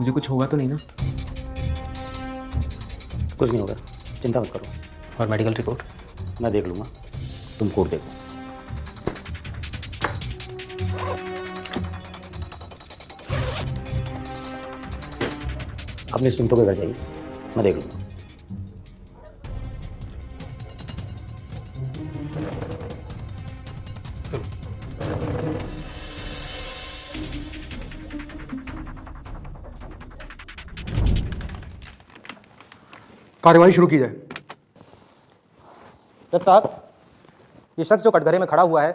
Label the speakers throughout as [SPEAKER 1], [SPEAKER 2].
[SPEAKER 1] मुझे कुछ होगा तो नहीं ना?
[SPEAKER 2] कुछ नहीं होगा, चिंता मत करो।
[SPEAKER 3] और मेडिकल रिपोर्ट?
[SPEAKER 2] मैं देख लूँगा, तुम कोर्ट देखो। अपने सिमटों के घर जाइए, मैं देख लूँगा।
[SPEAKER 4] कार्यवाही शुरू की जाए।
[SPEAKER 3] जज साहब, ये शख्स जो कटघरे में खड़ा हुआ है,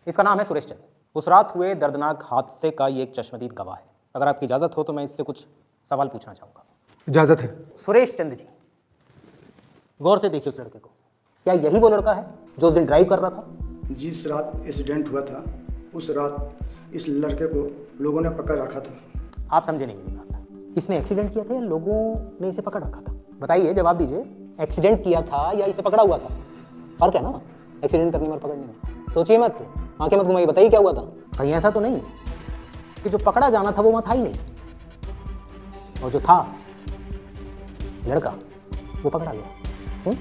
[SPEAKER 3] इसका नाम है सुरेश चंद। उस रात हुए दर्दनाक हादसे का ये एक चश्मदीद गवाह है। अगर आपकी इजाज़त हो तो मैं इससे कुछ सवाल पूछना चाहूँगा।
[SPEAKER 4] इजाजत है।
[SPEAKER 3] सुरेश चंद जी, गौर से देखिए उस लड़के को। क्या यही वो लड़का है जो उस दिन ड्राइव कर रहा था?
[SPEAKER 5] जिस रात एक्सीडेंट हुआ था, उस रात इस लड़के को लोगों ने पकड़ रखा था।
[SPEAKER 3] आप समझे नहीं मेरी बात। इसने एक्सीडेंट किया था या लोगों ने इसे पकड़ रखा था? बताइए, जवाब दीजिए। एक्सीडेंट किया था या इसे पकड़ा हुआ था? फर्क है ना एक्सीडेंट करने में और पकड़ने में। सोचिए मत, आंखें मत घुमाइए, बताइए क्या हुआ था। कहीं ऐसा तो नहीं कि जो पकड़ा जाना था वो वहां था ही नहीं, और जो था लड़का वो पकड़ा गया?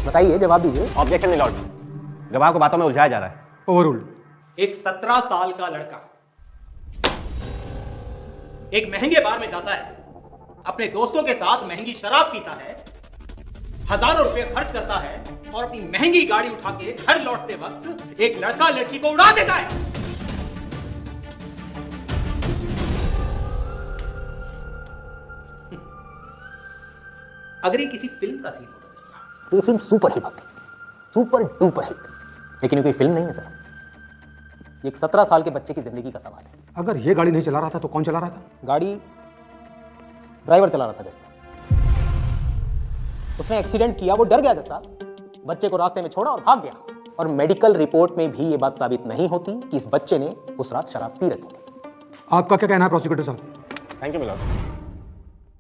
[SPEAKER 3] बताइए, जवाब दीजिए।
[SPEAKER 2] ऑब्जेक्शन मिलॉर्ड, गवाह को बातों में उलझाया जा रहा है।
[SPEAKER 4] ओवररूल्ड।
[SPEAKER 6] एक 17 साल का लड़का एक महंगे बार में जाता है, अपने दोस्तों के साथ महंगी शराब पीता है, हजारों रुपए खर्च करता है और अपनी महंगी गाड़ी उठा के घर लौटते वक्त एक लड़का लड़की को उड़ा देता है। अगर ये किसी फिल्म का सीन होता जैसा,
[SPEAKER 3] तो ये फिल्म सुपर हिट होती, सुपर डुपर हिट। लेकिन ये कोई फिल्म नहीं है सर, ये एक 17 साल के बच्चे की जिंदगी का सवाल है।
[SPEAKER 4] अगर ये गाड़ी नहीं चला रहा था तो कौन चला रहा था?
[SPEAKER 3] गाड़ी ड्राइवर चला रहा था जैसा। उसने एक्सीडेंट किया, वो डर गया जैसा, बच्चे को रास्ते में छोड़ा और भाग गया। और मेडिकल रिपोर्ट में भी ये बात साबित नहीं होती कि इस बच्चे ने उस रात शराब पी रखी थी।
[SPEAKER 4] आपका क्या कहना है प्रोसिक्यूटर साहब?
[SPEAKER 2] Thank you milord.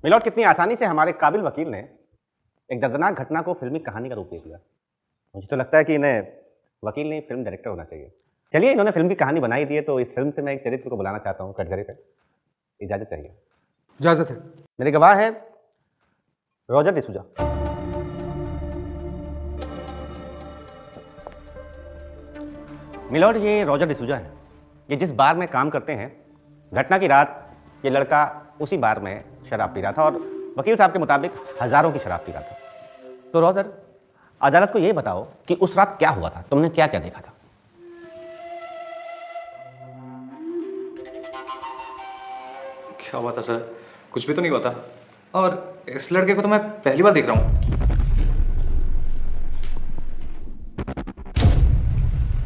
[SPEAKER 2] मिलॉर्ड, कितनी आसानी से हमारे काबिल वकील ने एक दर्दनाक घटना को फिल्मी कहानी का रूप दे दिया। मुझे तो लगता है कि इन्हें वकील नहीं, फिल्म डायरेक्टर होना चाहिए। चलिए, इन्होंने फिल्म की कहानी बनाई दी है तो इस फिल्म से मैं एक चरित्र को बुलाना चाहता हूँ कटघरे पे। इजाजत चाहिए?
[SPEAKER 4] इजाजत है।
[SPEAKER 2] मेरे गवाह है रॉजर डिसूजा। मिलॉर्ड, ये रॉजर डिसूजा है। ये जिस बार में काम करते हैं, घटना की रात ये लड़का उसी बार में शराब पी रहा था और वकील साहब के मुताबिक हजारों की शराब पी रहा था। तो रॉजर, अदालत को ये बताओ कि उस रात क्या हुआ था, तुमने क्या क्या देखा था?
[SPEAKER 1] क्या हुआ था सर? कुछ भी तो नहीं हुआ था। और इस लड़के को तो मैं पहली बार देख रहा हूँ।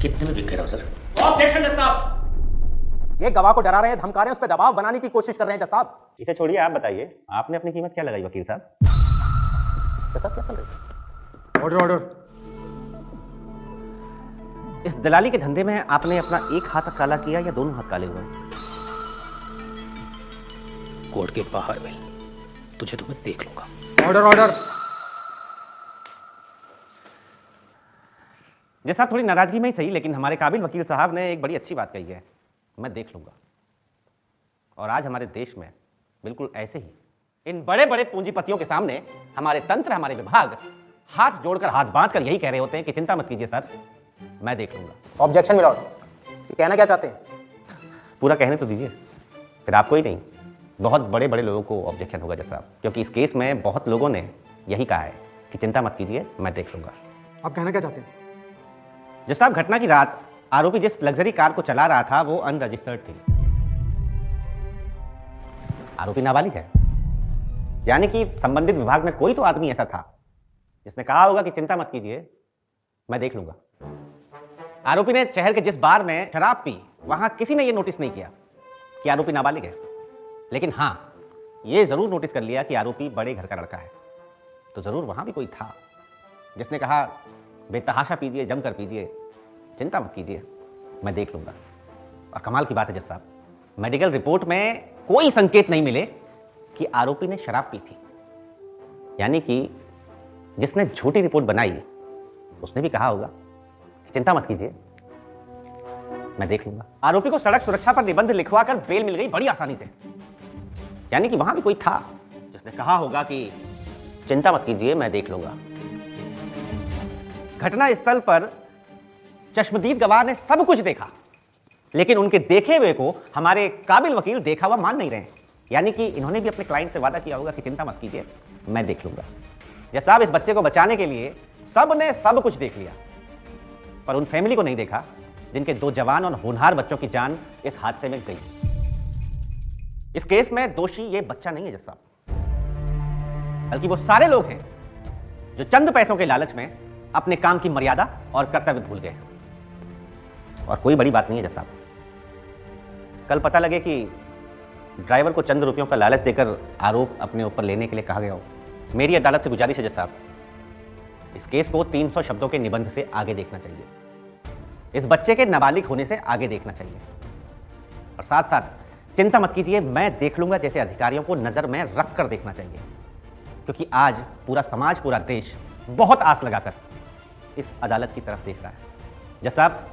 [SPEAKER 3] कितने में बिक गए सर?
[SPEAKER 6] ऑब्जेक्शन जज साहब।
[SPEAKER 3] ये गवाह को डरा रहे हैं, धमका रहे हैं, उस पर दबाव बनाने की कोशिश कर रहे हैं जज साहब।
[SPEAKER 2] इसे छोड़िए, आप बताइए, आपने अपनी कीमत क्या लगाई वकील साहब?
[SPEAKER 3] जज साहब, क्या चल रहा है सर?
[SPEAKER 4] Order order.
[SPEAKER 2] इस दलाली के धंधे में आपने अपना एक हाथ काला किया या दोनों हाथ काले हुए?
[SPEAKER 3] कोर्ट के बाहर मिल, तुझे तो मैं देख लूंगा।
[SPEAKER 4] Order order.
[SPEAKER 2] जैसा थोड़ी नाराजगी में ही सही, लेकिन हमारे काबिल वकील साहब ने एक बड़ी अच्छी बात कही है, मैं देख लूंगा। और आज हमारे देश में बिल्कुल ऐसे ही इन बड़े बड़े पूंजीपतियों के सामने हमारे तंत्र, हमारे विभाग हाथ जोड़कर, हाथ बांधकर यही कह रहे होते हैं कि चिंता मत कीजिए सर, मैं देख लूंगा।
[SPEAKER 3] ऑब्जेक्शन मिलॉर्ड, कहना क्या चाहते हैं?
[SPEAKER 2] पूरा कहने तो दीजिए, फिर आपको ही नहीं, बहुत बड़े बड़े लोगों को ऑब्जेक्शन होगा जज साहब, क्योंकि इस केस में बहुत लोगों ने यही कहा है कि चिंता मत कीजिए, मैं देख लूंगा।
[SPEAKER 4] आप कहना क्या चाहते हैं?
[SPEAKER 2] जज साहब, घटना की रात आरोपी जिस लग्जरी कार को चला रहा था वो अनरजिस्टर्ड थी। आरोपी नाबालिग है, यानी कि संबंधित विभाग में कोई तो आदमी ऐसा था जिसने कहा होगा कि चिंता मत कीजिए, मैं देख लूंगा। आरोपी ने शहर के जिस बार में शराब पी, वहां किसी ने यह नोटिस नहीं किया कि आरोपी नाबालिग है, लेकिन हां, यह जरूर नोटिस कर लिया कि आरोपी बड़े घर का लड़का है। तो जरूर वहां भी कोई था जिसने कहा बेतहाशा पीजिए, जमकर पीजिए, चिंता मत कीजिए, मैं देख लूंगा। और कमाल की बात है जज साहब, मेडिकल रिपोर्ट में कोई संकेत नहीं मिले कि आरोपी ने शराब पी थी, यानी कि जिसने झूठी रिपोर्ट बनाई उसने भी कहा होगा कि चिंता मत कीजिए, मैं देख लूंगा। आरोपी को सड़क सुरक्षा पर निबंध लिखवाकर बेल मिल गई बड़ी आसानी से। यानी कि वहां भी कोई था जिसने कहा होगा कि चिंता मत कीजिए, मैं देख लूंगा। घटना स्थल पर चश्मदीद गवाह ने सब कुछ देखा, लेकिन उनके देखे हुए को हमारे काबिल वकील देखा हुआ मान नहीं रहे हैं। यानी कि इन्होंने भी अपने क्लाइंट से वादा किया होगा कि चिंता मत कीजिए, मैं देख लूंगा। जज साहब, इस बच्चे को बचाने के लिए सब ने सब कुछ देख लिया, पर उन फैमिली को नहीं देखा जिनके 2 जवान और होनहार बच्चों की जान इस हादसे में गई। इस केस में दोषी ये बच्चा नहीं है जज साहब, बल्कि वो सारे लोग हैं जो चंद पैसों के लालच में अपने काम की मर्यादा और कर्तव्य भूल गए। और कोई बड़ी बात नहीं है जज साहब, कल पता लगे कि ड्राइवर को चंद रुपयों का लालच देकर आरोप अपने ऊपर लेने के लिए कहा गया हो। मेरी अदालत से गुजारिश है जज साहब, इस केस को 300 शब्दों के निबंध से आगे देखना चाहिए, इस बच्चे के नाबालिग होने से आगे देखना चाहिए, और साथ साथ चिंता मत कीजिए, मैं देख लूंगा जैसे अधिकारियों को नजर में रख कर देखना चाहिए, क्योंकि आज पूरा समाज, पूरा देश बहुत आस लगाकर इस अदालत की तरफ देख रहा है। जज साहब,